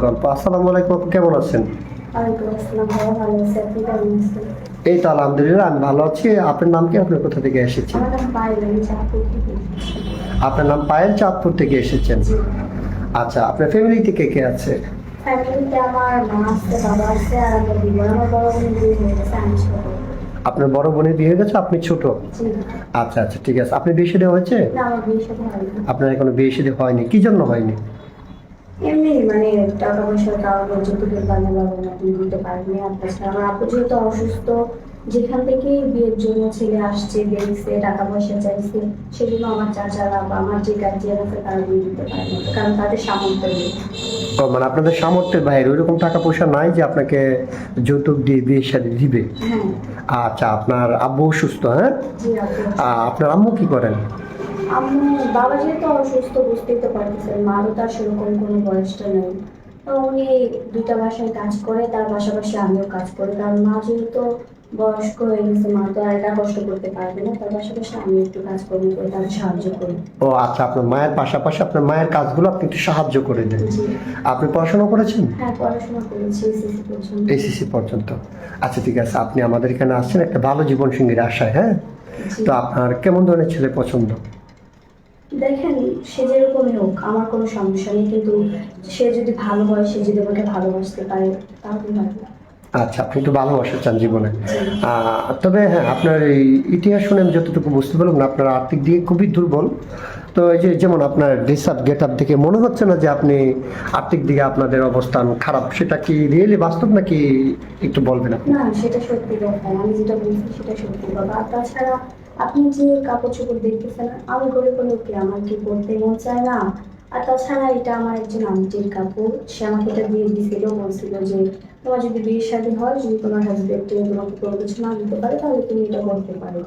গল্প। আসসালামু আলাইকুম, আপু কেমন আছেন? ওয়ালাইকুম আসসালাম ভাইয়া, ভালো আছি। আপনি কেমন আছেন? এই তো আলহামদুলিল্লাহ, আমি ভালো আছি। আপনার নাম কি? আপনি কোথা থেকে এসেছেন? আমার নাম পায়েল, আমি চাঁদপুর থেকে এসেছি। আপনার নাম পায়েল, চাঁদপুর থেকে এসেছেন। জি। আচ্ছা, আপনার ফ্যামিলিতে কে কে আছে? ফ্যামিলিতে আমার মা আছে, বাবা আছে, আর আমরা দুই বোন। আমার বড় বোনের বিয়ে হয়ে গেছে, আমি ছোট। আপনার বড় বোনের বিয়ে হয়ে গেছে, আপনি ছোট? জি। আচ্ছা আচ্ছা, ঠিক আছে। আপনি বিয়ে শাদী হয়েছে? না, আমার বিয়ে সাথে হয়নি। আপনার এখনো বিয়ে শাদী হয়নি, কি জন্য হয়নি? এমনি মানে টাকা পয়সার কারণে যৌতুকের কারণে বাবা মা দিতে পারেনি। আর তাছাড়া আমার আপু যেহেতু অসুস্থ, যেখান থেকে বিয়ের জন্য ছেলে আসছে, দেখছে, টাকা পয়সা চাইছে, সেজন্য আমার চাচারা বা আমার যে গার্জিয়ান আছে তারা বিয়ে দিতে পারেনি, কারণ তাদের সামর্থ্য নেই। ও, মানে আপনাদের সামর্থ্যের বাইরে ওইরকম টাকা পয়সা নাই যে আপনাকে যৌতুক দিয়ে বিয়ে শাদী দিবে? হ্যাঁ। আচ্ছা, আপনার আব্বু অসুস্থ, হ্যাঁ? জি আপু। আপনার আম্মু কি করেন? আম্মু, বাবা যেহেতু অসুস্থ, বুঝতেই তো পারতেছেন, মারও তার সেরকম কোনো বয়সটা নেই। তো উনি দুইটা বাসায় কাজ করে, তার পাশাপাশি আমিও কাজ করি, কারণ মা যেহেতু বয়স্ক হয়ে গেছে, মা তো আর একা কষ্ট করতে পারবে না, তার পাশাপাশি আমি একটু কাজকর্ম করে তাকে সাহায্য করি। ও আচ্ছা, আপনার মায়ের পাশাপাশি আপনার মায়ের কাজগুলো আপনি একটু সাহায্য করে দেন। জি। আপনি পড়াশোনা করেছেন? হ্যাঁ, পড়াশোনা করেছি এসএসসি পর্যন্ত। এসএসসি পর্যন্ত? আচ্ছা, ঠিক আছে। আপনি আমাদের এখানে আসছেন একটা ভালো জীবন সঙ্গীর আশায়, হ্যাঁ? জি। তো আপনার কেমন ধরনের ছেলে পছন্দ? দেখেন, সে যেরকমই হোক আমার কোনো সমস্যা নেই, কিন্তু সে যদি ভালো হয়, সে যদি আমাকে ভালোবাসতে পারে, তাহলে ভালো। আচ্ছা, আপনি একটু ভালোবাসা চান জীবনে। জি। তবে হ্যাঁ, আপনার এই ইতিহাস শুনে আমি যতটুকু বুঝতে পারলাম না, আপনার আর্থিক দিকে খুবই দুর্বল। তো এই যে যেমন আপনার ড্রেস আপ গেট আপ দেখে মনে হচ্ছে না যে আপনি আর্থিক দিকে আপনাদের অবস্থান খারাপ। সেটা কি রিয়েলি বাস্তব নাকি একটু বলবেন আপনি? না, সেটা সত্যি কথা, আমি যেটা বলছি সেটা সত্যি কথা। আর তাছাড়া আপনি যে কাপড় চোপড় দেখতেছেন, আমি গরিব হলেও কি আমার কি পরতে মন চায় না? আর তাছাড়া এটা আমার একজন আন্টির কাপড়, সে আমাকে এটা দিয়ে দিছিল, বলছিল যে তোমার যদি বিয়ের শাদী হয়, যদি তোমার হাজবেন্ড তোমাকে কোনো কিছু না দিতে পারে, তাহলে তুমি এটা করতে পারো।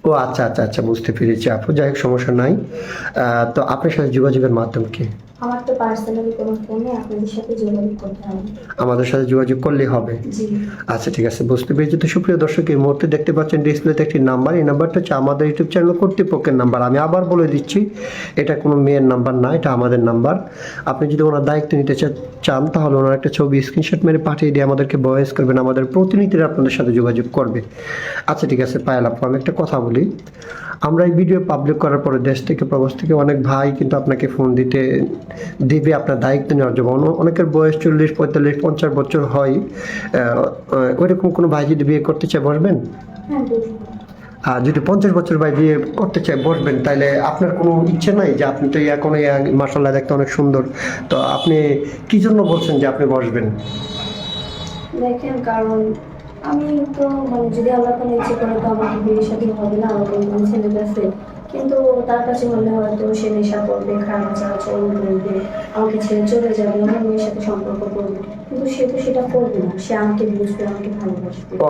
ও আচ্ছা আচ্ছা আচ্ছা, বুঝতে পেরেছি আপু। যাই হোক, সমস্যা নাই। তো আপনার সাথে যোগাযোগের মাধ্যম কি? আমার তো পার্সোনালি কোনো ফোনে আপনাদের সাথে যোগাযোগ করতে হবে। আমাদের সাথে যোগাযোগ করলেই হবে? জি। আচ্ছা, ঠিক আছে, বুঝতে পেরেছি। তো সুপ্রিয় দর্শক, এই মুহূর্তে দেখতে পাচ্ছেন ডিসপ্লেতে একটি নাম্বার। এই নাম্বারটা হচ্ছে আমাদের ইউটিউব চ্যানেল কর্তৃপক্ষের নাম্বার। আমি আবার বলে দিচ্ছি, এটা কোনো মেয়ের নাম্বার না, এটা আমাদের নাম্বার। আপনি যদি ওনার দায়িত্ব নিতে চান, তাহলে ওনার একটা ছবি স্ক্রিনশট মেরে পাঠিয়ে দিয়ে আমাদেরকে ভয়েস করবেন, আমাদের প্রতিনিধিরা আপনাদের সাথে যোগাযোগ করবে। আচ্ছা, ঠিক আছে পায়েল আপু, আমি একটা কথা বলি। আমরা এই ভিডিও পাবলিক করার পরে দেশ থেকে প্রবাস থেকে অনেক ভাই কিন্তু আপনাকে ফোন দিবে আপনার দায়িত্ব নেওয়ার জন্য। অনেকের বয়স 40, 45, 50 বছর হয়। ওইরকম কোনো ভাই যদি বিয়ে করতে চায়, বসবেন? হ্যাঁ, বুঝবো। আর যদি 50 বছর ভাই বিয়ে করতে চায়, বসবেন? তাইলে আপনার কোনো ইচ্ছে নাই যে আপনি তো এখন মাসাল্লাহ দেখতে অনেক সুন্দর, তো আপনি কি জন্য বলছেন যে আপনি বসবেন? দেখেন, কারণ আমি তো মানে যদি আল্লাহ তাআলা ইচ্ছে করে তো আমাকে বিয়ে শাদী হবে না, আমাকে একজন ছেলের কাছে। কিন্তু তার কাছে হলে হয়তো সে নেশা করবে, খারাপ আচার-আচরণ করবে, আমাকে ছেড়ে চলে যাবে, অন্য মেয়ের সাথে সম্পর্ক করবে। কিন্তু সে তো সেটা করবে না, সে আমাকে বুঝবে, আমাকে ভালোবাসবে। ও